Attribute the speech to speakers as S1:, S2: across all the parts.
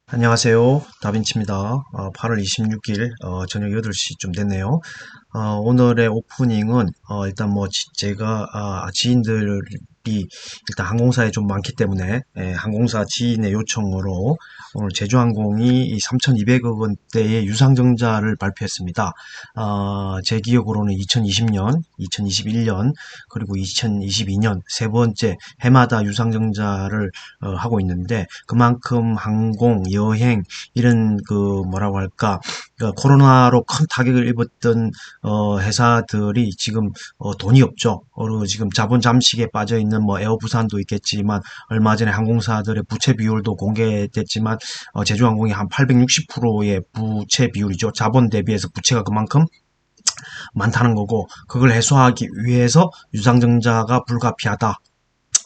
S1: 안녕하세요. 다빈치입니다. 8월 26일 저녁 8시쯤 됐네요. 오늘의 오프닝은 일단 뭐 제가 지인들이 일단 항공사에 좀 많기 때문에 항공사 지인의 요청으로 오늘 제주항공이 이 3,200억 원대의 유상증자를 발표했습니다. 제 기억으로는 2020년, 2021년 그리고 2022년 세 번째 해마다 유상증자를 하고 있는데 그만큼 항공, 여행 이런 그 뭐라고 할까 코로나로 큰 타격을 입었던 회사들이 지금 돈이 없죠. 지금 자본 잠식에 빠져 있는 뭐 에어부산도 있겠지만 얼마 전에 항공사들의 부채 비율도 공개됐지만 제주항공이 한 860%의 부채 비율이죠. 자본 대비해서 부채가 그만큼 많다는 거고 그걸 해소하기 위해서 유상증자가 불가피하다.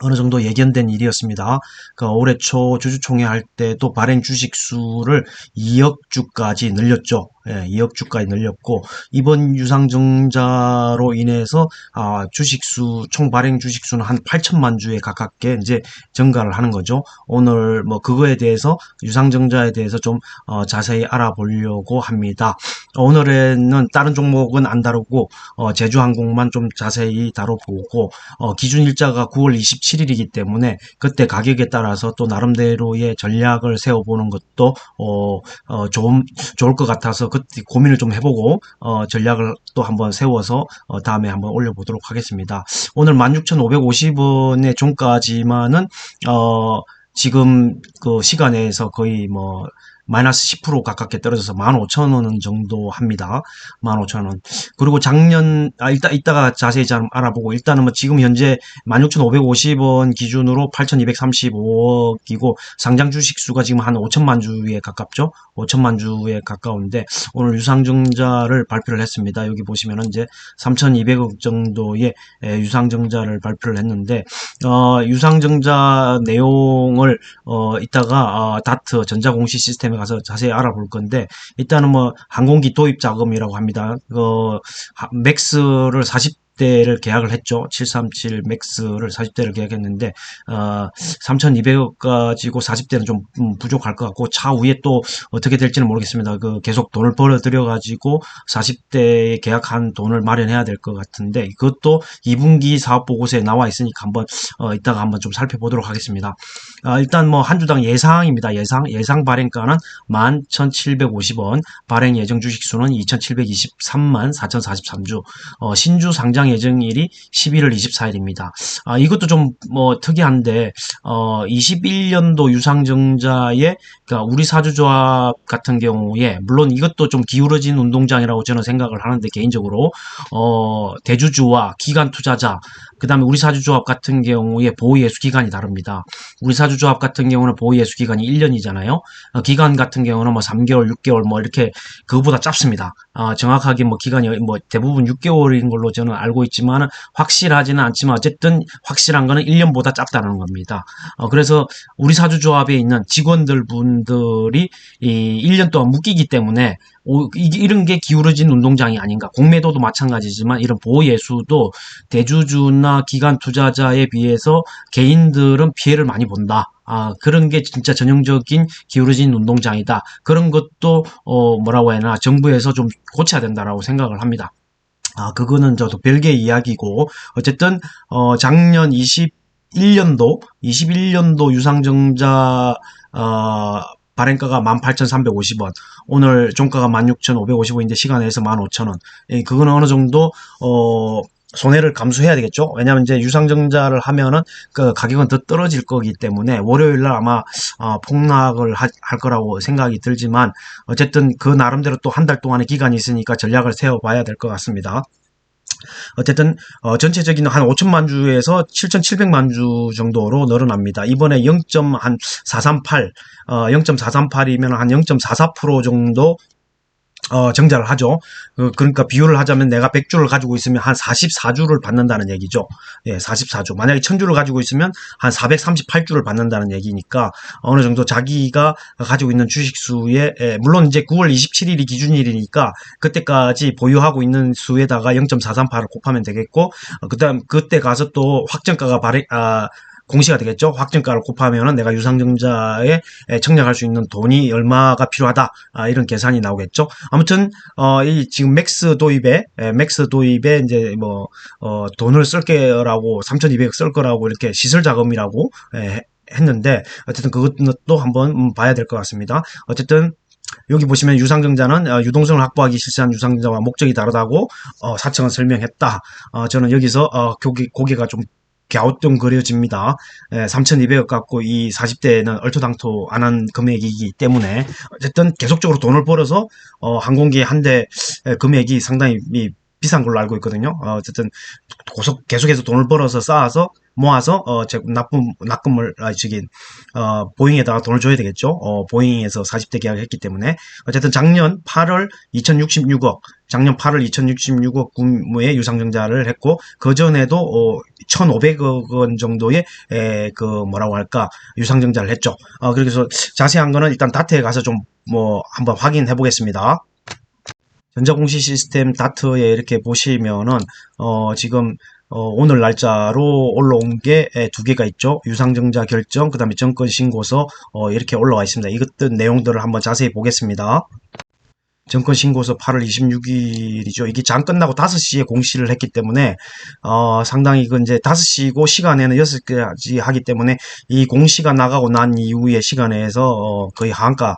S1: 어느 정도 예견된 일이었습니다. 올해 초 주주총회 할 때도 발행 주식 수를 2억 주까지 늘렸죠. 2억 주까지 늘렸고 이번 유상증자로 인해서 주식수 총 발행 주식수는 한 8천만 주에 가깝게 이제 증가를 하는 거죠. 오늘 뭐 그거에 대해서 유상증자에 대해서 좀 자세히 알아보려고 합니다. 오늘에는 다른 종목은 안 다루고 제주항공만 좀 자세히 다뤄보고 기준 일자가 9월 27일이기 때문에 그때 가격에 따라서 또 나름대로의 전략을 세워보는 것도 좋을 것 같아서 그때 고민을 좀 해보고 전략을 또 한번 세워서 다음에 한번 올려보도록 하겠습니다. 오늘 16,550원의 종가지만은 지금 그 시간에서 거의 뭐 마이너스 10% 가깝게 떨어져서 15,000원 정도 합니다. 15,000원. 그리고 작년, 이따가 자세히 좀 알아보고, 일단은 뭐 지금 현재 16,550원 기준으로 8,235억이고, 상장 주식 수가 지금 한 5천만 주에 가깝죠? 5천만 주에 가까운데, 오늘 유상증자를 발표를 했습니다. 여기 보시면은 이제 3,200억 정도의 유상증자를 발표를 했는데, 유상증자 내용을, 이따가, 다트 전자공시 시스템에 가서 자세히 알아볼 건데 일단은 뭐 항공기 도입 자금이라고 합니다. 맥스를 40대를 계약을 했죠. 737 맥스를 40대를 계약했는데 3,200억 가지고 40대는 좀 부족할 것 같고 차후에 또 어떻게 될지는 모르겠습니다. 계속 돈을 벌어들여 가지고 40대에 계약한 돈을 마련해야 될 것 같은데 그것도 2분기 사업 보고서에 나와 있으니까 한번 이따가 한번 좀 살펴보도록 하겠습니다. 일단 뭐 한 주당 예상입니다. 예상 발행가는 11,750원, 발행 예정 주식수는 2,723만 4,043주, 신주 상장 예정일이 11월 24일입니다. 이것도 좀 뭐 특이한데 21년도 유상증자의 그러니까 우리 사주조합 같은 경우에 물론 이것도 좀 기울어진 운동장이라고 저는 생각을 하는데 개인적으로 대주주와 기관 투자자 그다음에 우리 사주조합 같은 경우에 보호예수 기간이 다릅니다. 우리 사주조합 같은 경우는 보호예수 기간이 1년이잖아요. 기간 같은 경우는 뭐 3개월, 6개월 뭐 이렇게 그거보다 짧습니다. 정확하게 뭐 기간이 뭐 대부분 6개월인 걸로 저는 알고 있지만 확실하지는 않지만 어쨌든 확실한 거는 1년보다 짧다는 겁니다. 그래서 우리 사주조합에 있는 직원들 분들이 이 1년 동안 묶이기 때문에 이런 게 기울어진 운동장이 아닌가. 공매도도 마찬가지지만 이런 보호예수도 대주주나 기관 투자자에 비해서 개인들은 피해를 많이 본다. 그런 게 진짜 전형적인 기울어진 운동장이다. 그런 것도 뭐라고 해야 하나 정부에서 좀 고쳐야 된다라고 생각을 합니다. 그거는 저도 별개의 이야기고 어쨌든 작년 21년도 유상증자 발행가가 18,350원, 오늘 종가가 16,550원인데 시간에서 15,000원. 그거는 어느 정도 손해를 감수해야 되겠죠. 왜냐하면 이제 유상증자를 하면은 그 가격은 더 떨어질 거기 때문에 월요일날 아마 폭락을 할 거라고 생각이 들지만 어쨌든 그 나름대로 또 한 달 동안의 기간이 있으니까 전략을 세워봐야 될 것 같습니다. 어쨌든 전체적인 한 5천만 주에서 7,700만 주 정도로 늘어납니다. 이번에 0.438, 0.438이면 한 0.44% 정도 증자를 하죠. 그러니까 비율을 하자면 내가 100주를 가지고 있으면 한 44주를 받는다는 얘기죠. 예, 44주. 만약에 1000주를 가지고 있으면 한 438주를 받는다는 얘기니까 어느 정도 자기가 가지고 있는 주식수에 물론 이제 9월 27일이 기준일이니까 그때까지 보유하고 있는 수에다가 0.438을 곱하면 되겠고 그다음 그때 가서 또 확정가가 공시가 되겠죠. 확정가를 곱하면은 내가 유상증자에 청약할 수 있는 돈이 얼마가 필요하다. 이런 계산이 나오겠죠. 아무튼 이 지금 맥스 도입에 이제 뭐 돈을 쓸 거라고 3,200억 쓸 거라고 이렇게 시설 자금이라고 했는데 어쨌든 그것도 한번 봐야 될 것 같습니다. 어쨌든 여기 보시면 유상증자는 유동성을 확보하기 실시한 유상증자와 목적이 다르다고 사측은 설명했다. 저는 여기서 고개가 좀 갸우뚱그려집니다. 3,200억 갖고 이 40대는 얼토당토 안 한 금액이기 때문에 어쨌든 계속적으로 돈을 벌어서 항공기 한 대 금액이 상당히 비싼 걸로 알고 있거든요. 어쨌든 계속해서 돈을 벌어서 쌓아서 모아서 납금을 보잉에다가 돈을 줘야 되겠죠. 보잉에서 40대 계약을 했기 때문에 어쨌든 작년 8월 2066억 규모의 유상증자를 했고 그 전에도 1,500억 원 정도의 뭐라고 할까 유상증자를 했죠. 그래서 자세한 거는 일단 다트에 가서 좀 한번 확인해 보겠습니다. 전자공시 시스템 다트에 이렇게 보시면은 지금 오늘 날짜로 올라온 게 두 개가 있죠. 유상증자 결정, 그 다음에 정권신고서 이렇게 올라와 있습니다. 이것들 내용들을 한번 자세히 보겠습니다. 정권신고서 8월 26일이죠. 이게 장 끝나고 5시에 공시를 했기 때문에 상당히 이건 이제 5시고 시간에는 6시까지 하기 때문에 이 공시가 나가고 난 이후의 시간에서 거의 하한가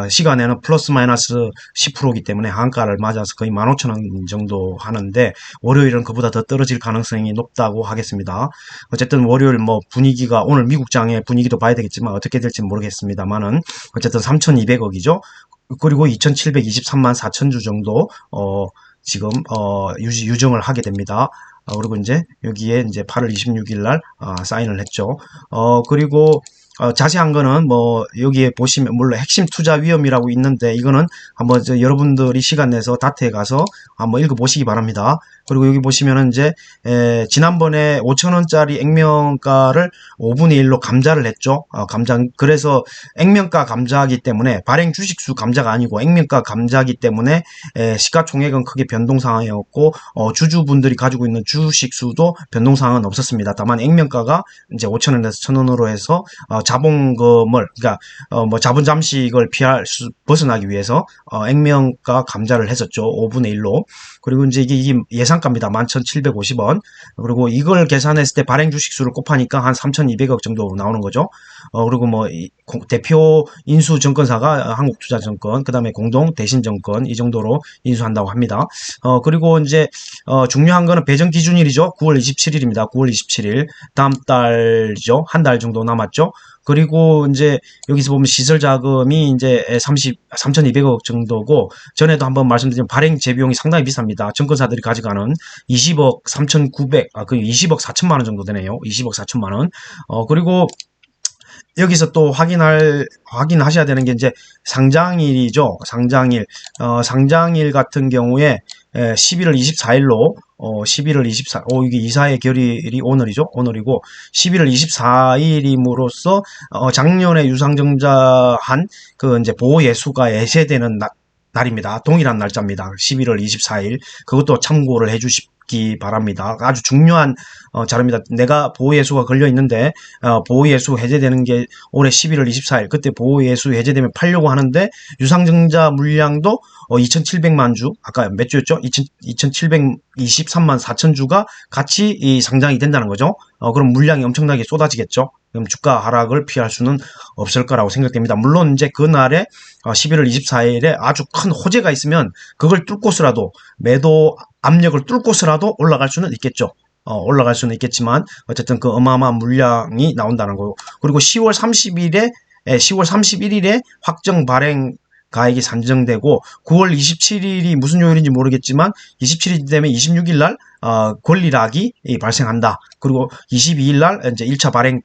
S1: 시간에는 플러스 마이너스 10%이기 때문에 하한가를 맞아서 거의 15,000원 정도 하는데 월요일은 그보다 더 떨어질 가능성이 높다고 하겠습니다. 어쨌든 월요일 분위기가 오늘 미국장의 분위기도 봐야 되겠지만 어떻게 될지 모르겠습니다만은 어쨌든 3,200억이죠. 그리고 2,723만 4천주 정도 지금 유정을 하게 됩니다. 그리고 이제 여기에 이제 8월 26일 날 사인을 했죠. 그리고 자세한 거는 여기에 보시면 물론 핵심 투자 위험이라고 있는데 이거는 한번 여러분들이 시간 내서 다트에 가서 한번 읽어보시기 바랍니다. 그리고 여기 보시면은 이제 지난번에 5,000원짜리 액면가를 5분의 1로 감자를 했죠. 그래서 액면가 감자이기 때문에 발행 주식수 감자가 아니고 액면가 감자이기 때문에 시가총액은 크게 변동사항이 없고 주주분들이 가지고 있는 주식수도 변동사항은 없었습니다. 다만 액면가가 이제 5,000원에서 1,000원으로 해서 자본금을 그러니까 자본 잠식을 벗어나기 위해서 액면가 감자를 했었죠. 5분의 1로. 그리고 이제 이게 예상가입니다. 11,750원. 그리고 이걸 계산했을 때 발행 주식수를 곱하니까 한 3,200억 정도 나오는 거죠. 그리고 대표 인수 증권사가 한국투자증권, 그 다음에 공동 대신증권 이 정도로 인수한다고 합니다. 그리고 이제 중요한 거는 배정 기준일이죠. 9월 27일입니다. 9월 27일. 다음 달이죠. 한 달 정도 남았죠. 그리고 이제 여기서 보면 시설 자금이 이제 3,200억 정도고 전에도 한번 말씀드린 발행 재비용이 상당히 비쌉니다. 증권사들이 가져가는 20억 3,900, 그 20억 4천만 원 정도 되네요. 20억 4천만 원. 그리고 여기서 또 확인하셔야 되는 게 이제 상장일이죠. 상장일 같은 경우에 11월 24일로 11월 24일, 이게 이사의 결의일이 오늘이죠. 오늘이고 11월 24일임으로써 작년에 유상증자한 그 이제 보호예수가 예세되는 날입니다. 동일한 날짜입니다. 11월 24일. 그것도 참고를 해주시기 바랍니다. 아주 중요한 자료입니다. 내가 보호예수가 걸려 있는데 보호예수 해제되는 게 올해 11월 24일. 그때 보호예수 해제되면 팔려고 하는데 유상증자 물량도 2,700만 주, 아까 몇 주였죠? 2,723만 4천 주가 같이 이 상장이 된다는 거죠. 그럼 물량이 엄청나게 쏟아지겠죠. 그럼 주가 하락을 피할 수는 없을 거라고 생각됩니다. 물론 이제 그날에 11월 24일에 아주 큰 호재가 있으면 그걸 뚫고서라도 매도 압력을 뚫고서라도 올라갈 수는 있겠죠. 올라갈 수는 있겠지만 어쨌든 그 어마어마한 물량이 나온다는 거고. 그리고 10월 31일에 확정 발행 가액이 산정되고 9월 27일이 무슨 요일인지 모르겠지만 27일이 되면 26일 날 권리락이 발생한다. 그리고 22일 날 이제 1차 발행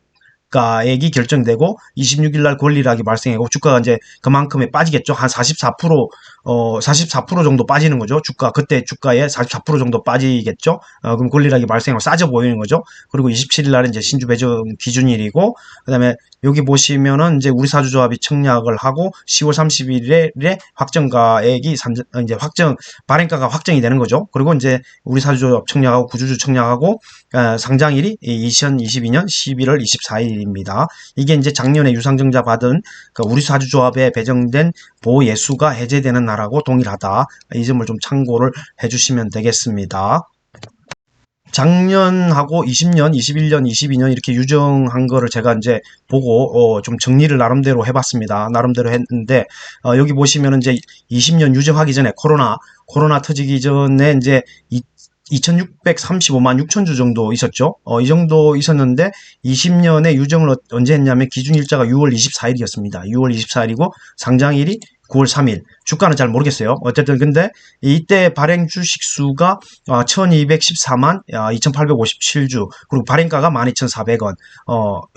S1: 가액이 결정되고 26일 날 권리락이 발생하고 주가가 이제 그만큼에 빠지겠죠. 한 44%, 44% 정도 빠지는 거죠. 그때 주가에 44% 정도 빠지겠죠. 그럼 권리락이 발생하고 싸져 보이는 거죠. 그리고 27일 날은 이제 신주 배정 기준일이고, 그 다음에 여기 보시면은 이제 우리 사주조합이 청약을 하고 10월 30일에 확정가액이 이제 발행가가 확정이 되는 거죠. 그리고 이제 우리 사주조합 청약하고 구주주 청약하고 상장일이 2022년 11월 24일입니다. 이게 이제 작년에 유상증자 받은 그 우리 사주조합에 배정된 보예수가 해제되는 날하고 동일하다. 이 점을 좀 참고를 해주시면 되겠습니다. 작년하고 20년, 21년, 22년 이렇게 유정한 거를 제가 이제 보고 좀 정리를 나름대로 해봤습니다. 나름대로 했는데 여기 보시면은 이제 20년 유정하기 전에 코로나 터지기 전에 이제 2,635만 6천 주 정도 있었죠. 이 정도 있었는데 20년에 유정을 언제 했냐면 기준 일자가 6월 24일이었습니다. 6월 24일이고 상장일이 9월 3일. 주가는 잘 모르겠어요. 어쨌든 근데 이때 발행 주식 수가 1214만 2857주, 그리고 발행가가 12,400원,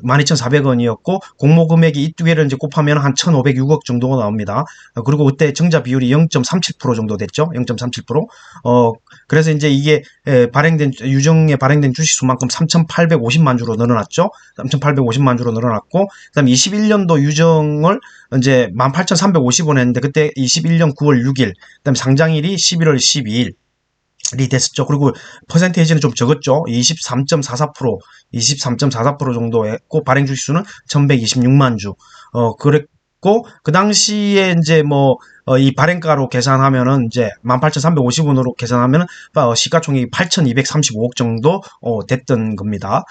S1: 12,400원이었고 공모 금액이 이 두 개를 이제 곱하면 한 1,506억 정도가 나옵니다. 그리고 그때 정자 비율이 0.37% 정도 됐죠. 0.37%. 그래서 이제 이게 유정에 발행된 주식 수만큼 3,850만 주로 늘어났죠. 3,850만 주로 늘어났고, 그다음 21년도 유정을 이제 18,350원 했는데 그때 21년 9월 6일, 그다음에 상장일이 11월 12일. 이 됐었죠. 그리고 퍼센테이지는 좀 적었죠. 23.44% 정도 했고, 발행 주식수는 1126만 주. 그랬고, 그 당시에 이제 이 발행가로 계산하면은 이제 18,350원으로 계산하면은 시가총액이 8,235억 정도 됐던 겁니다.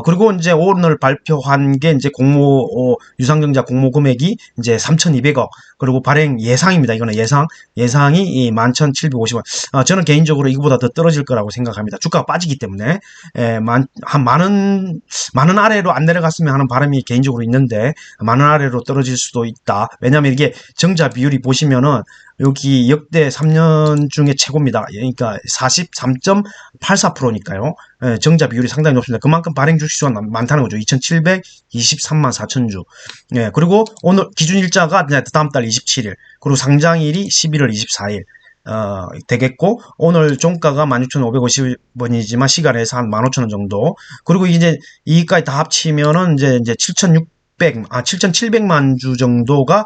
S1: 그리고 이제 오늘 발표한 게 이제 유상증자 공모 금액이 이제 3,200억, 그리고 발행 예상입니다. 이거는 예상이 11,750원. 저는 개인적으로 이거보다 더 떨어질 거라고 생각합니다. 주가가 빠지기 때문에 한 많은 아래로 안 내려갔으면 하는 바람이 개인적으로 있는데, 많은 아래로 떨어질 수도 있다. 왜냐하면 이게 정자 비율이 보시면은 여기 역대 3년 중에 최고입니다. 그러니까 43.84%니까요. 정자 비율이 상당히 높습니다. 그만큼 발행 주식수가 많다는 거죠. 2,723만 4천 주. 그리고 오늘 기준 일자가 다음 달 27일, 그리고 상장일이 11월 24일. 되겠고, 오늘 종가가 16,550원이지만 시간에서 한 15,000원 정도. 그리고 이제 이까지 다 합치면은 이제 7,700만 주 정도가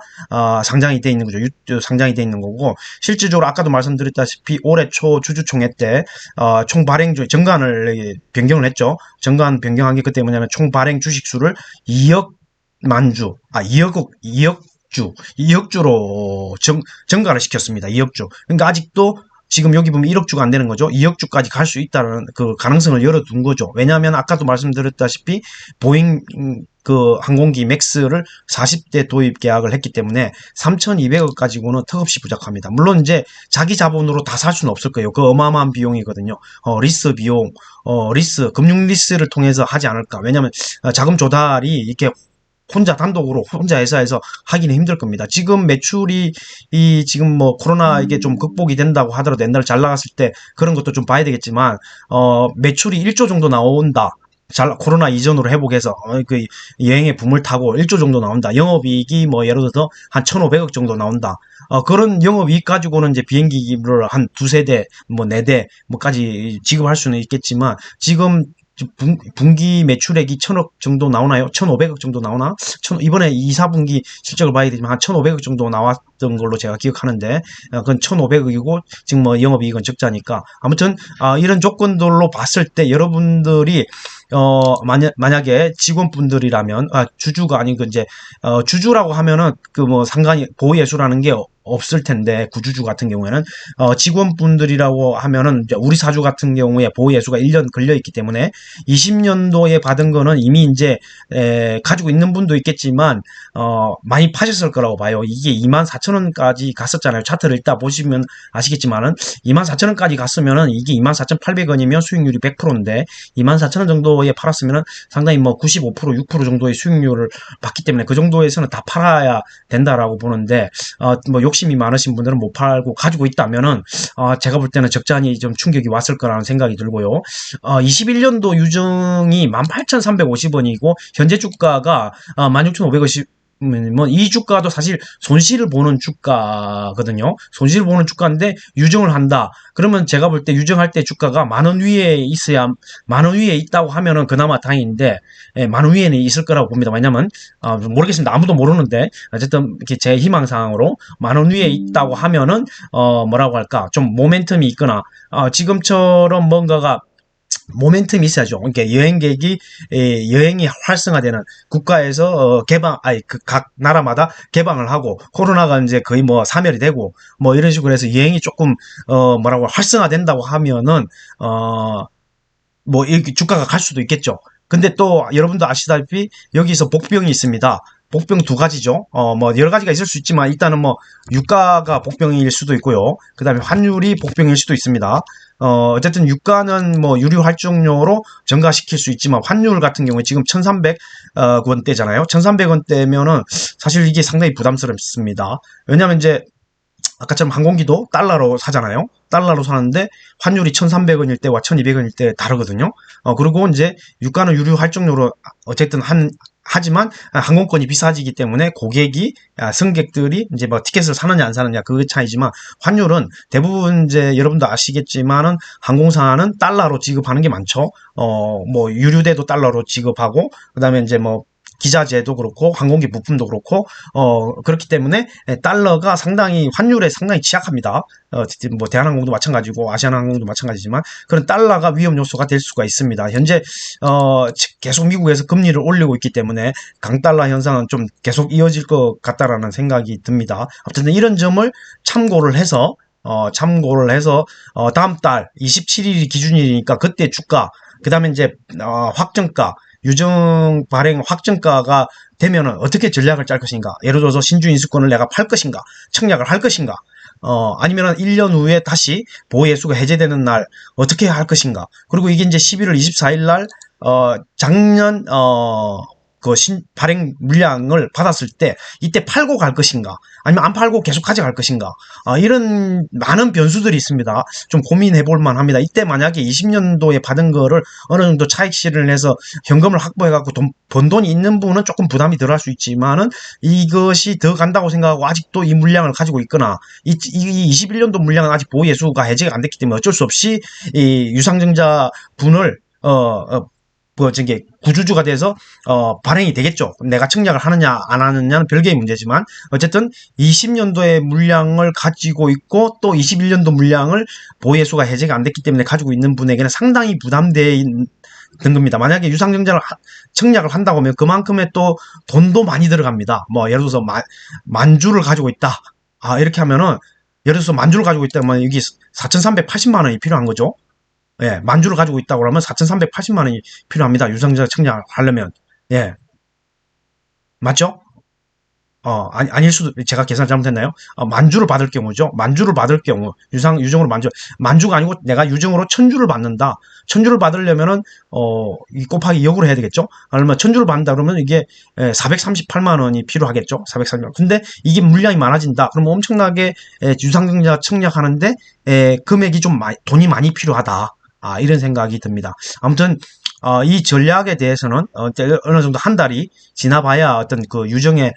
S1: 상장이 돼 있는 거죠. 상장이 돼 있는 거고, 실질적으로 아까도 말씀드렸다시피 올해 초 주주총회 때 총 발행 주 정관을 변경을 했죠. 정관 변경한 게 그때 뭐냐면 총 발행 주식 수를 2억만 주, 2억 주로 정가를 시켰습니다. 2억 주. 그러니까 아직도 지금 여기 보면 1억 주가 안 되는 거죠. 2억 주까지 갈 수 있다는 그 가능성을 열어둔 거죠. 왜냐하면 아까도 말씀드렸다시피 보잉 항공기 맥스를 40대 도입 계약을 했기 때문에 3,200억 가지고는 턱없이 부족합니다. 물론 이제 자기 자본으로 다 살 수는 없을 거예요. 그 어마어마한 비용이거든요. 리스 비용, 금융 리스를 통해서 하지 않을까. 왜냐하면 자금 조달이 이렇게 혼자 회사에서 하기는 힘들 겁니다. 지금 매출이 지금 코로나 이게 좀 극복이 된다고 하더라도 옛날에 잘 나갔을 때 그런 것도 좀 봐야 되겠지만 매출이 1조 정도 나온다. 코로나 이전으로 회복해서 그 여행의 붐을 타고 1조 정도 나온다. 영업이익이 예를 들어서 한 1,500억 정도 나온다. 그런 영업이익 가지고는 이제 비행기를 한 2세대, 4대 까지 지급할 수는 있겠지만, 지금 분기 매출액이 1,000억 정도 나오나요? 1,500억 정도 나오나? 이번에 2, 4분기 실적을 봐야 되지만 한 1,500억 정도 나왔던 걸로 제가 기억하는데, 그건 1,500억이고 지금 영업이익은 적자니까. 아무튼 이런 조건들로 봤을 때 여러분들이 만약에 직원분들이라면, 주주가 아니고 이제 주주라고 하면은 상관이 보호예수라는 게 없을 텐데, 구주주 같은 경우에는 직원분들이라고 하면은 이제 우리 사주 같은 경우에 보호예수가 1년 걸려 있기 때문에 20년도에 받은 거는 이미 이제 가지고 있는 분도 있겠지만 많이 파셨을 거라고 봐요. 이게 24,000원까지 갔었잖아요. 차트를 일단 보시면 아시겠지만은 24,000원까지 갔으면은 이게 24,800원이면 수익률이 100%인데 24,000원 정도에 팔았으면은 상당히 95%, 6% 정도의 수익률을 받기 때문에 그 정도에서는 다 팔아야 된다라고 보는데, 욕심이 많으신 분들은 못 팔고 가지고 있다면은 제가 볼 때는 적잖이 좀 충격이 왔을 거라는 생각이 들고요. 21년도 유증이 18,350원이고 현재 주가가 16,550원. 이 주가도 사실 손실을 보는 주가거든요. 손실을 보는 주가인데 유증을 한다. 그러면 제가 볼 때 유증할 때 주가가 10,000원 위에 있어야, 10,000원 위에 있다고 하면은 그나마 다행인데, 예, 10,000원 위에는 있을 거라고 봅니다. 왜냐면 모르겠습니다. 아무도 모르는데 어쨌든 이렇게 제 희망사항으로 10,000원 위에 있다고 하면은 뭐라고 할까, 좀 모멘텀이 있거나 지금처럼 뭔가가 모멘텀이 있어야죠. 그러니까 여행객이 여행이 활성화되는 국가에서 개방, 각 나라마다 개방을 하고 코로나가 이제 거의 뭐 사멸이 되고 뭐 이런 식으로 해서 여행이 조금 뭐라고 활성화된다고 하면은 뭐 이렇게 주가가 갈 수도 있겠죠. 근데 또 여러분도 아시다시피 여기서 복병이 있습니다. 복병 두 가지죠. 뭐 여러 가지가 있을 수 있지만 일단은 뭐 유가가 복병일 수도 있고요. 그 다음에 환율이 복병일 수도 있습니다. 어쨌든 유가는 뭐 유류 할증료로 증가시킬 수 있지만 환율 같은 경우에 지금 1,300원대잖아요. 1,300원대면은 사실 이게 상당히 부담스럽습니다. 왜냐면 이제 아까처럼 항공기도 달러로 사잖아요. 달러로 사는데 환율이 1,300원일 때와 1,200원일 때 다르거든요. 그리고 이제 유가는 유류 할증료로 어쨌든 하지만 항공권이 비싸지기 때문에 고객이 승객들이 이제 뭐 티켓을 사느냐 안 사느냐 그 차이지만 환율은 대부분 이제 여러분도 아시겠지만은 항공사는 달러로 지급하는 게 많죠. 뭐 유류대도 달러로 지급하고 그다음에 이제 뭐 기자재도 그렇고 항공기 부품도 그렇고 그렇기 때문에 달러가 상당히 환율에 상당히 취약합니다. 뭐 대한항공도 마찬가지고 아시아나항공도 마찬가지지만 그런 달러가 위험 요소가 될 수가 있습니다. 현재 계속 미국에서 금리를 올리고 있기 때문에 강달러 현상은 좀 계속 이어질 것 같다라는 생각이 듭니다. 어쨌든 이런 점을 참고를 해서 다음 달 27일이 기준일이니까 그때 주가 그다음에 이제 확정가 유증 발행 확정가가 되면은 어떻게 전략을 짤 것인가? 예를 들어서 신주 인수권을 내가 팔 것인가? 청약을 할 것인가? 아니면은 1년 후에 다시 보호예수가 해제되는 날 어떻게 할 것인가? 그리고 이게 이제 11월 24일 날 작년 발행 물량을 받았을 때 이때 팔고 갈 것인가 아니면 안 팔고 계속 가져갈 것인가 이런 많은 변수들이 있습니다. 좀 고민해 볼 만합니다. 이때 만약에 20년도에 받은 거를 어느 정도 차익 실현을 해서 현금을 확보해 갖고 번 돈이 있는 분은 조금 부담이 덜 할 수 있지만은 이것이 더 간다고 생각하고 아직도 이 물량을 가지고 있거나 이 21년도 물량은 아직 보호 예수가 해제가 안 됐기 때문에 어쩔 수 없이 이 유상증자 분을 저게 구주주가 돼서 발행이 되겠죠. 내가 청약을 하느냐 안 하느냐는 별개의 문제지만 어쨌든 20년도의 물량을 가지고 있고 또 21년도 물량을 보호예수가 해제가 안 됐기 때문에 가지고 있는 분에게는 상당히 부담되는 겁니다. 만약에 유상증자를 청약을 한다고 하면 그만큼의 또 돈도 많이 들어갑니다. 뭐 예를 들어서 만주를 가지고 있다. 이렇게 하면은 예를 들어서 만주를 가지고 있다면 여기 4,380만 원이 필요한 거죠. 예, 만주를 가지고 있다고 하면 4,380만 원이 필요합니다. 유상증자 청약을 하려면. 예. 맞죠? 아닐 수도, 제가 계산 잘못했나요? 만주를 받을 경우죠. 만주를 받을 경우, 유정으로 만주가 아니고 내가 유정으로 1,000주를 받는다. 1,000주를 받으려면은, 이 곱하기 역으로 해야 되겠죠? 아니면 1,000주를 받는다 그러면 이게 438만 원이 필요하겠죠? 438만 원. 근데 이게 물량이 많아진다. 그러면 엄청나게 유상증자 청약하는데, 금액이 좀 돈이 많이 필요하다. 이런 생각이 듭니다. 아무튼, 이 전략에 대해서는, 어느 정도 한 달이 지나봐야 어떤 그 유정의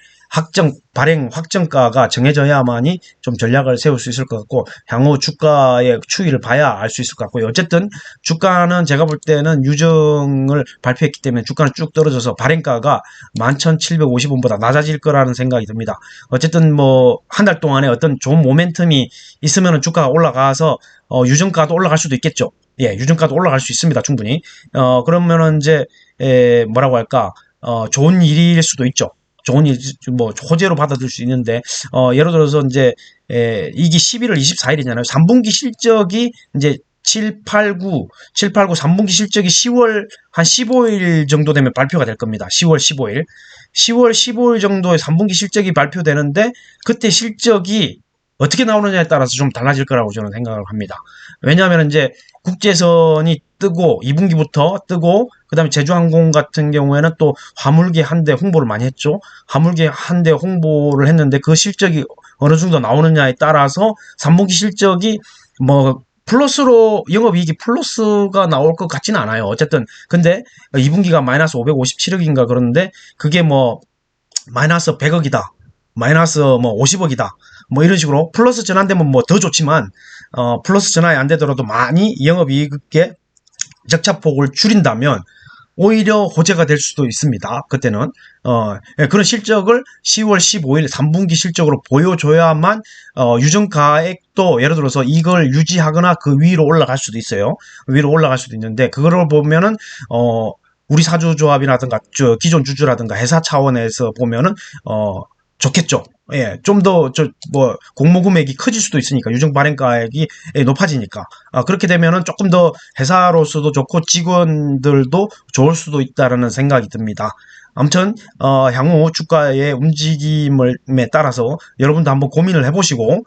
S1: 발행 확정가가 정해져야만이 좀 전략을 세울 수 있을 것 같고, 향후 주가의 추이를 봐야 알 수 있을 것 같고요. 어쨌든, 주가는 제가 볼 때는 유정을 발표했기 때문에 주가는 쭉 떨어져서 발행가가 11,750원보다 낮아질 거라는 생각이 듭니다. 어쨌든 뭐, 한 달 동안에 어떤 좋은 모멘텀이 있으면 주가가 올라가서, 유정가도 올라갈 수도 있겠죠. 예, 유증가도 올라갈 수 있습니다. 충분히. 그러면은 이제, 뭐라고 할까, 좋은 일일 수도 있죠. 좋은 일, 뭐, 호재로 받아들일 수 있는데, 예를 들어서 이제, 이게 11월 24일이잖아요. 3분기 실적이 이제 789 3분기 실적이 10월 한 15일 정도 되면 발표가 될 겁니다. 10월 15일. 10월 15일 정도에 3분기 실적이 발표되는데, 그때 실적이 어떻게 나오느냐에 따라서 좀 달라질 거라고 저는 생각을 합니다. 왜냐하면 이제 국제선이 뜨고 2분기부터 뜨고 그다음에 제주항공 같은 경우에는 또 화물기 한 대 홍보를 많이 했죠. 화물기 한 대 홍보를 했는데 그 실적이 어느 정도 나오느냐에 따라서 3분기 실적이 뭐 플러스로 영업이익이 플러스가 나올 것 같지는 않아요. 어쨌든 근데 2분기가 마이너스 557억인가 그러는데 그게 뭐 마이너스 100억이다. 마이너스 뭐 50억이다. 뭐 이런 식으로 플러스 전환되면 뭐 더 좋지만 플러스 전환이 안 되더라도 많이 영업이익의 적자폭을 줄인다면 오히려 호재가 될 수도 있습니다. 그때는 예, 그런 실적을 10월 15일 3분기 실적으로 보여줘야만 유정가액도 예를 들어서 이걸 유지하거나 그 위로 올라갈 수도 있어요. 위로 올라갈 수도 있는데 그거를 보면은 우리 사주조합이라든가 기존 주주라든가 회사 차원에서 보면은 좋겠죠. 예, 좀 더 뭐 공모 금액이 커질 수도 있으니까 유정 발행가액이 높아지니까 그렇게 되면은 조금 더 회사로서도 좋고 직원들도 좋을 수도 있다라는 생각이 듭니다. 아무튼 향후 주가의 움직임에 따라서 여러분도 한번 고민을 해보시고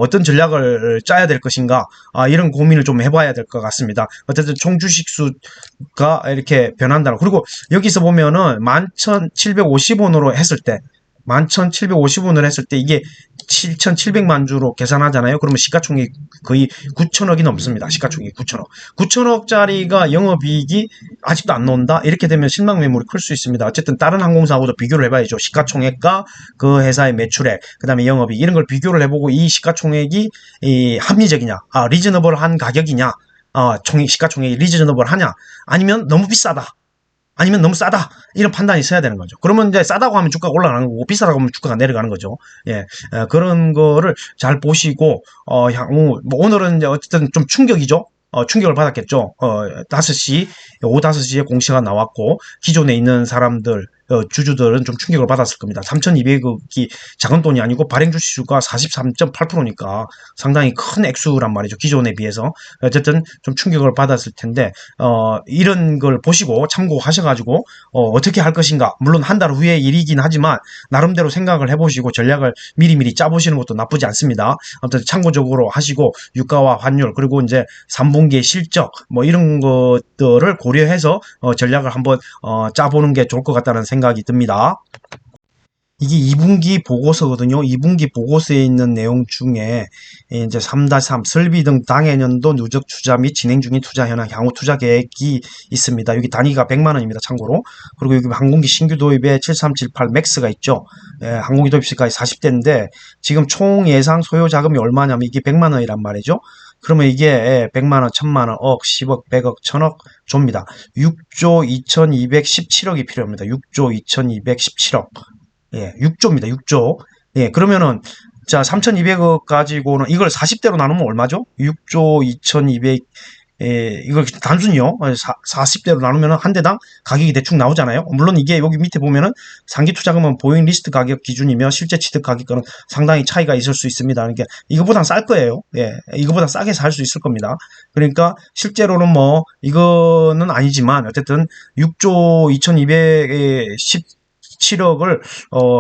S1: 어떤 전략을 짜야 될 것인가 이런 고민을 좀 해봐야 될 것 같습니다. 어쨌든 총 주식수가 이렇게 변한다. 그리고 여기서 보면은 11,750원으로 했을 때 11,750원을 했을 때 이게 7,700만 주로 계산하잖아요. 그러면 시가총액이 거의 9천억이 넘습니다. 시가총액이 9천억. 9천억짜리가 영업이익이 아직도 안 나온다? 이렇게 되면 실망 매물이 클 수 있습니다. 어쨌든 다른 항공사하고도 비교를 해봐야죠. 시가총액과 그 회사의 매출액, 그 다음에 영업이익 이런 걸 비교를 해보고 이 시가총액이 합리적이냐, 리즈너블한 가격이냐, 시가총액이 리즈너블하냐, 아니면 너무 비싸다. 아니면 너무 싸다 이런 판단이 있어야 되는 거죠. 그러면 이제 싸다고 하면 주가가 올라가는 거고 비싸다고 하면 주가가 내려가는 거죠. 예, 그런 거를 잘 보시고 향후 뭐 오늘은 이제 어쨌든 좀 충격이죠. 충격을 받았겠죠. 5시, 오후 5시에 공시가 나왔고, 기존에 있는 사람들, 주주들은 좀 충격을 받았을 겁니다. 3,200억이 작은 돈이 아니고, 발행 주식수가 43.8%니까 상당히 큰 액수란 말이죠. 기존에 비해서. 어쨌든 좀 충격을 받았을 텐데, 이런 걸 보시고 참고하셔가지고, 어떻게 할 것인가. 물론 한 달 후의 일이긴 하지만, 나름대로 생각을 해보시고 전략을 미리미리 짜보시는 것도 나쁘지 않습니다. 아무튼 참고적으로 하시고, 유가와 환율, 그리고 이제 3분기의 실적, 뭐 이런 것들을 고려해서 전략을 한번 짜보는 게 좋을 것 같다는 생각이 듭니다. 이게 2분기 보고서거든요. 2분기 보고서에 있는 내용 중에 이제 3-3 설비 등 당해년도 누적 투자 및 진행 중인 투자 현황, 향후 투자 계획이 있습니다. 여기 단위가 100만 원입니다. 참고로. 그리고 여기 항공기 신규 도입에 7378 맥스가 있죠. 예, 항공기 도입 시까지 40대인데 지금 총 예상 소요 자금이 얼마냐면 이게 100만 원이란 말이죠. 그러면 이게 100만 원, 1000만 원, 억, 10억, 100억, 1000억 줍니다. 6조 2217억이 필요합니다. 6조 2217억. 예, 6조입니다. 6조. 예, 그러면은 자, 3,200억 가지고는 이걸 40대로 나누면 얼마죠? 6조 2,200 이걸 단순히요. 40대로 나누면 한 대당 가격이 대충 나오잖아요. 물론 이게 여기 밑에 보면은 상기 투자금은 보잉 리스트 가격 기준이며 실제 취득 가격과는 상당히 차이가 있을 수 있습니다. 그러니까 이거보단 쌀 거예요. 예, 이거보다 싸게 살 수 있을 겁니다. 그러니까 실제로는 뭐 이거는 아니지만 어쨌든 6조 2217억을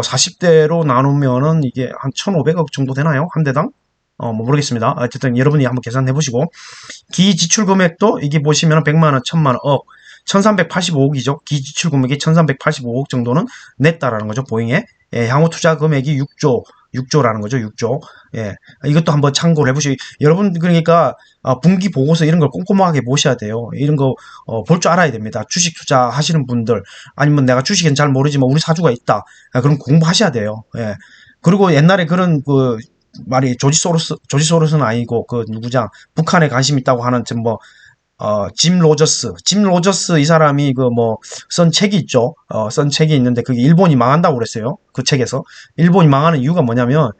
S1: 40대로 나누면은 이게 한 1,500억 정도 되나요? 한 대당? 뭐 모르겠습니다. 어쨌든 여러분이 한번 계산해 보시고 기지출 금액도 이게 보시면 100만원, 1000만원, 억 1385억이죠. 기지출 금액이 1385억 정도는 냈다라는 거죠. 보잉에. 예, 향후 투자 금액이 6조라는 거죠. 6조. 예, 이것도 한번 참고를 해보시고 여러분 그러니까 분기 보고서 이런 걸 꼼꼼하게 보셔야 돼요. 이런 거 볼 줄 알아야 됩니다. 주식 투자 하시는 분들 아니면 내가 주식은 잘 모르지만 우리 사주가 있다. 그럼 공부하셔야 돼요. 예. 그리고 옛날에 그런 그 말이 조지 소로스는 아니고 그 누구냐 북한에 관심 있다고 하는 뭐 짐 로저스 이 사람이 그 뭐 쓴 책이 있죠. 쓴 책이 있는데 그게 일본이 망한다고 그랬어요. 그 책에서 일본이 망하는 이유가 뭐냐면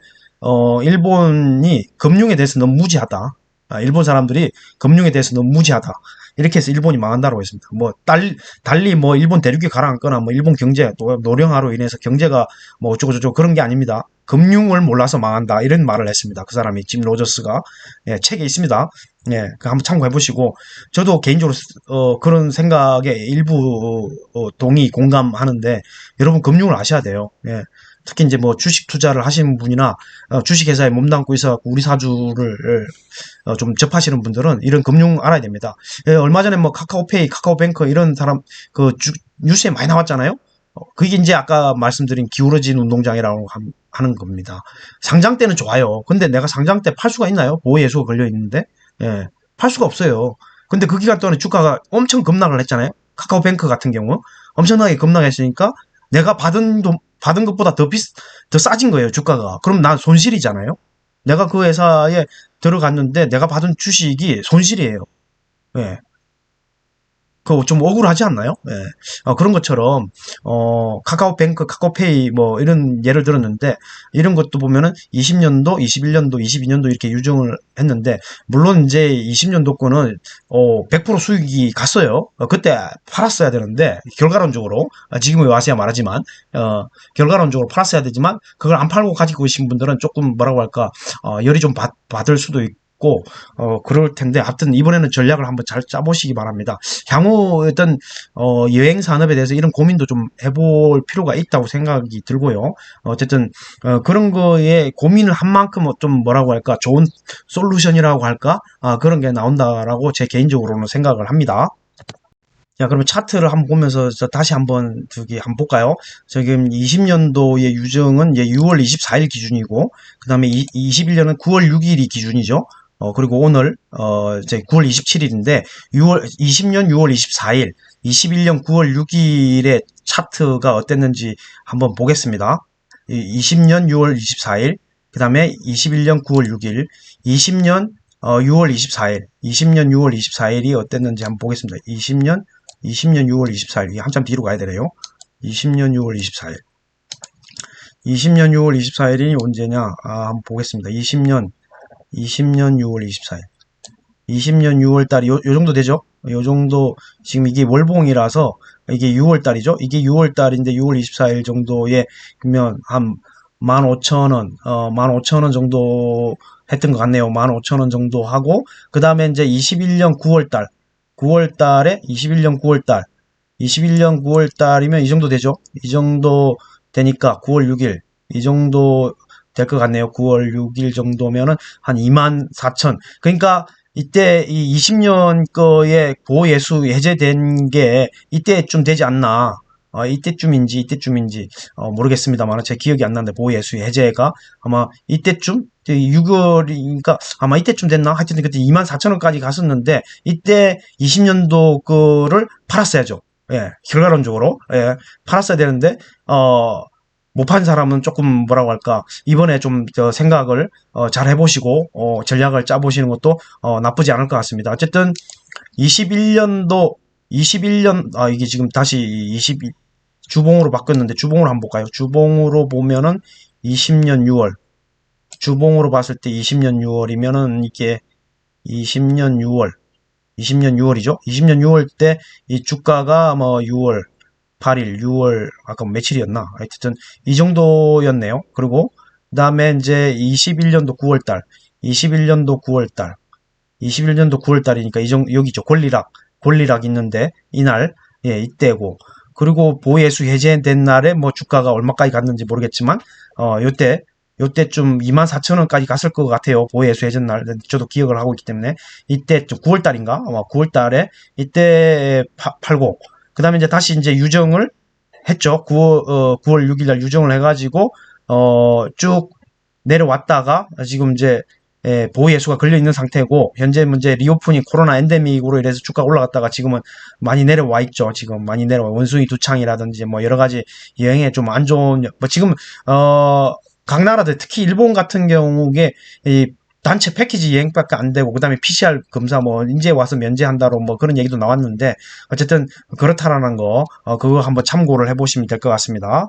S1: 일본이 금융에 대해서 너무 무지하다. 일본 사람들이 금융에 대해서 너무 무지하다. 이렇게 해서 일본이 망한다고 했습니다. 뭐 달리 뭐 일본 대륙이 가라앉거나 뭐 일본 경제 또 노령화로 인해서 경제가 뭐 어쩌고저쩌고 그런 게 아닙니다. 금융을 몰라서 망한다 이런 말을 했습니다. 그 사람이 짐 로저스가 예, 책에 있습니다. 예, 그 한번 참고해 보시고 저도 개인적으로 그런 생각에 일부 동의 공감하는데 여러분 금융을 아셔야 돼요. 예. 특히 이제 뭐 주식 투자를 하시는 분이나 주식회사에 몸담고 있어갖고 우리 사주를 좀 접하시는 분들은 이런 금융 알아야 됩니다. 얼마 전에 뭐 카카오페이, 카카오뱅크 이런 사람 뉴스에 많이 나왔잖아요. 그게 이제 아까 말씀드린 기울어진 운동장이라고 하는 겁니다. 상장 때는 좋아요. 근데 내가 상장 때 팔 수가 있나요? 보호예수가 걸려 있는데, 예, 팔 수가 없어요. 근데 그 기간 동안에 주가가 엄청 급락을 했잖아요. 카카오뱅크 같은 경우 엄청나게 급락했으니까 내가 받은 것보다 더 싸진 거예요, 주가가. 그럼 난 손실이잖아요. 내가 그 회사에 들어갔는데 내가 받은 주식이 손실이에요. 예. 그거 좀 억울하지 않나요? 예. 그런 것처럼, 카카오뱅크, 카카오페이, 뭐, 이런 예를 들었는데, 이런 것도 보면은 20년도, 21년도, 22년도 이렇게 유정을 했는데, 물론 이제 20년도 거는, 100% 수익이 갔어요. 그때 팔았어야 되는데, 결과론적으로, 지금의 와서야 말하지만, 결과론적으로 팔았어야 되지만, 그걸 안 팔고 가지고 계신 분들은 조금 뭐라고 할까, 열이 좀 받을 수도 있고, 그럴 텐데, 하여튼 이번에는 전략을 한번 잘 짜보시기 바랍니다. 향후 어떤 여행 산업에 대해서 이런 고민도 좀 해볼 필요가 있다고 생각이 들고요. 어쨌든 그런 거에 고민을 한 만큼 좀 뭐라고 할까 좋은 솔루션이라고 할까 그런 게 나온다라고 제 개인적으로는 생각을 합니다. 자, 그러면 차트를 한번 보면서 다시 한번 한번 볼까요? 지금 20년도의 유정은 이제 6월 24일 기준이고, 그 다음에 21년은 9월 6일이 기준이죠. 그리고 오늘, 이제 9월 27일인데, 20년 6월 24일, 21년 9월 6일의 차트가 어땠는지 한번 보겠습니다. 20년 6월 24일, 그 다음에 21년 9월 6일, 20년 6월 24일, 20년 6월 24일이 어땠는지 한번 보겠습니다. 20년 6월 24일. 이게 한참 뒤로 가야 되네요. 20년 6월 24일. 20년 6월 24일이 언제냐? 한번 보겠습니다. 20년 6월 24일. 20년 6월 달이 요 정도 되죠? 요 정도, 지금 이게 월봉이라서 이게 6월 달이죠? 이게 6월 달인데 6월 24일 정도에, 그러면 한 15,000원, 15,000원 정도 했던 것 같네요. 15,000원 정도 하고, 그 다음에 이제 21년 9월 달, 9월 달에 21년 9월 달, 21년 9월 달이면 이 정도 되죠? 이 정도 되니까 9월 6일, 이 정도 될 것 같네요. 9월 6일 정도면은 한 24,000. 그러니까 이때 이 20년 거에 보호예수 해제된 게 이때쯤 되지 않나. 이때쯤인지 모르겠습니다만 제 기억이 안 나는데 보호예수 해제가 아마 이때쯤 6월이니까 아마 이때쯤 됐나? 하여튼 그때 24,000원까지 갔었는데 이때 20년도 거를 팔았어야죠. 예, 결과론적으로 예, 팔았어야 되는데 못 판 사람은 조금 뭐라고 할까 이번에 좀 생각을 잘 해보시고 전략을 짜보시는 것도 나쁘지 않을 것 같습니다. 어쨌든 21년 이게 지금 다시 22 주봉으로 바꿨는데 주봉으로 한번 볼까요? 주봉으로 보면은 20년 6월 주봉으로 봤을 때 20년 6월이면은 이게 20년 6월 20년 6월이죠. 20년 6월 때 이 주가가 뭐 6월 8일, 6월 아까 며칠이었나? 하여튼 이 정도였네요. 그리고 그다음에 이제 21년도 9월 달, 21년도 9월 달, 21년도 9월 달이니까 여기죠. 권리락 있는데 이날 예, 이때고. 그리고 보혜수 해제된 날에 뭐 주가가 얼마까지 갔는지 모르겠지만 요때쯤 24,000원까지 갔을 것 같아요. 보혜수 해제된 날. 저도 기억을 하고 있기 때문에 이때 9월 달인가? 아마 9월 달에 이때 팔고 그 다음에 이제 다시 이제 유정을 했죠. 9월 6일 날 유정을 해가지고, 쭉 내려왔다가, 지금 이제, 보호예수가 걸려있는 상태고, 현재 문제 리오프닝 코로나 엔데믹으로 이래서 주가 올라갔다가 지금은 많이 내려와 있죠. 지금 많이 내려와. 원숭이 두창이라든지 뭐 여러 가지 여행에 좀 안 좋은, 뭐 지금, 각 나라들, 특히 일본 같은 경우에, 이 단체 패키지 여행밖에 안 되고 그다음에 PCR 검사 뭐 이제 와서 면제한다로 뭐 그런 얘기도 나왔는데 어쨌든 그렇다라는 거 그거 한번 참고를 해보시면 될 것 같습니다.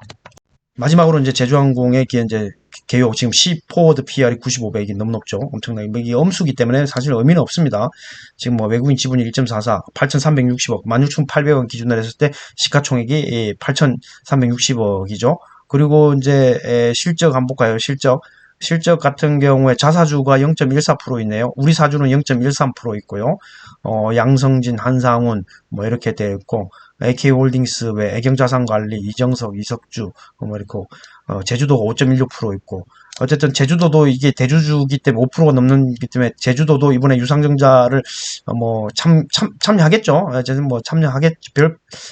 S1: 마지막으로 이제 제주항공의 이제 개요 지금 C포워드 PR이 95배이기 너무 높죠. 엄청나게 이게 엄수기 때문에 사실 의미는 없습니다. 지금 뭐 외국인 지분이 1.44 8,360억 16,800원 기준으로 했을 때 시가총액이 8,360억이죠. 그리고 이제 실적 한번 볼까요? 실적 같은 경우에 자사주가 0.14%있네요. 우리 사주는 0.13% 있고요. 양성진, 한상훈 뭐 이렇게 되어 있고 AK홀딩스 외 애경자산관리, 이정석, 이석주 뭐 이렇게 제주도가 5.16% 있고, 어쨌든 제주도도 이게 대주주기 때문에 5%가 넘는기 때문에 제주도도 이번에 유상증자를 참여하겠죠. 어쨌든 뭐 참여하겠지.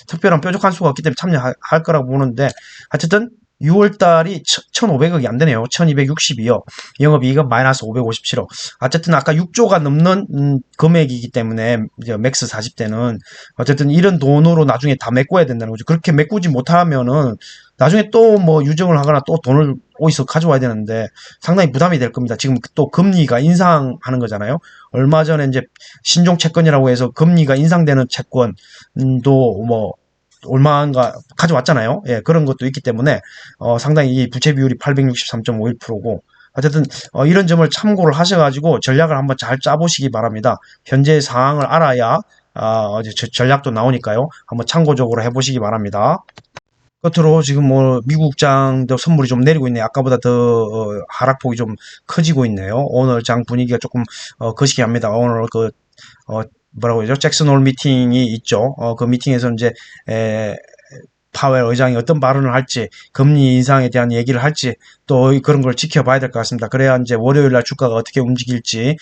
S1: 특별한 뾰족한 수가 없기 때문에 참여할 거라고 보는데, 어쨌든 6월 달이 1,500억이 안 되네요. 1,262억. 영업이익은 마이너스 557억. 어쨌든 아까 6조가 넘는 금액이기 때문에 이제 맥스 40대는 어쨌든 이런 돈으로 나중에 다 메꿔야 된다는 거죠. 그렇게 메꾸지 못하면은 나중에 또 뭐 유정을 하거나 또 돈을 어디서 가져와야 되는데 상당히 부담이 될 겁니다. 지금 또 금리가 인상하는 거잖아요. 얼마 전에 이제 신종 채권이라고 해서 금리가 인상되는 채권도 뭐 얼마인가 가져왔잖아요. 예, 그런 것도 있기 때문에 상당히 이 부채 비율이 863.51%고 어쨌든 이런 점을 참고를 하셔가지고 전략을 한번 잘 짜보시기 바랍니다. 현재 상황을 알아야 전략도 나오니까요. 한번 참고적으로 해보시기 바랍니다. 끝으로 지금 뭐 미국장도 선물이 좀 내리고 있네요. 아까보다 더 하락폭이 좀 커지고 있네요. 오늘 장 분위기가 조금 거시기합니다. 오늘 어, 뭐라고 하죠? 잭슨 홀 미팅이 있죠. 그 미팅에서 이제 파웰 의장이 어떤 발언을 할지, 금리 인상에 대한 얘기를 할지, 또 그런 걸 지켜봐야 될 것 같습니다. 그래야 이제 월요일 날 주가가 어떻게 움직일지,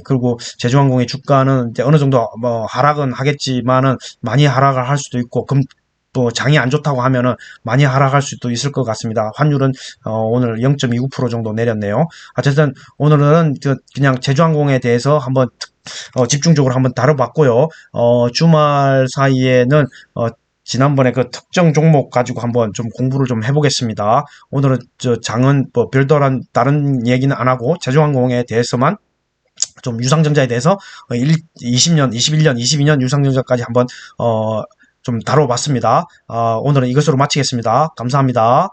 S1: 그리고 제주항공의 주가는 이제 어느 정도 뭐 하락은 하겠지만은 많이 하락을 할 수도 있고, 또 장이 안 좋다고 하면은 많이 하락할 수도 있을 것 같습니다. 환율은 오늘 0.29% 정도 내렸네요. 어쨌든 오늘은 그냥 제주항공에 대해서 한번 집중적으로 한번 다뤄봤고요. 주말 사이에는 지난번에 그 특정 종목 가지고 한번 좀 공부를 좀 해보겠습니다. 오늘은 장은 뭐 별다른 다른 얘기는 안 하고 제주항공에 대해서만 좀 유상증자에 대해서 20년, 21년, 22년 유상증자까지 한번 좀 다뤄봤습니다. 오늘은 이것으로 마치겠습니다. 감사합니다.